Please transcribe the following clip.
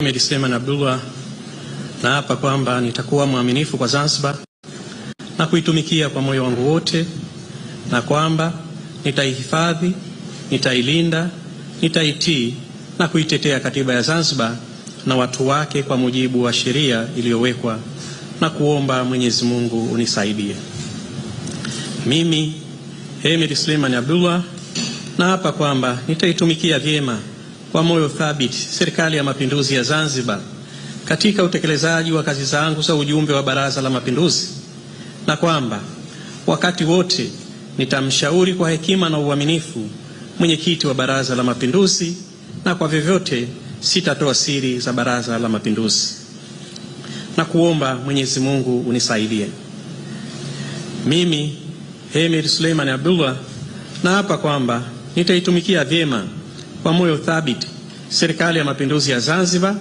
Hemed Suleiman Abdullah naapa kwamba nitakuwa mwaminifu kwa Zanzibar na kuitumikia kwa moyo wangu wote, na kwamba nitaihifadhi, nitailinda, nitaitii na kuitetea katiba ya Zanzibar na watu wake kwa mujibu wa sheria iliyowekwa, na kuomba Mwenyezi Mungu unisaidie. Mimi Hemed Suleiman Abdullah naapa kwamba nitaitumikia vyema kwa moyo thabiti Serikali ya Mapinduzi ya Zanzibar katika utekelezaji wa kazi zangu za ujumbe wa Baraza la Mapinduzi, na kwamba wakati wote nitamshauri kwa hekima na uaminifu mwenyekiti wa Baraza la Mapinduzi, na kwa vyovyote sitatoa siri za Baraza la Mapinduzi, na kuomba Mwenyezi Mungu unisaidie. Mimi Hemed Suleiman Abdullah naapa kwamba nitaitumikia vyema kwa moyo thabiti Serikali ya Mapinduzi ya Zanzibar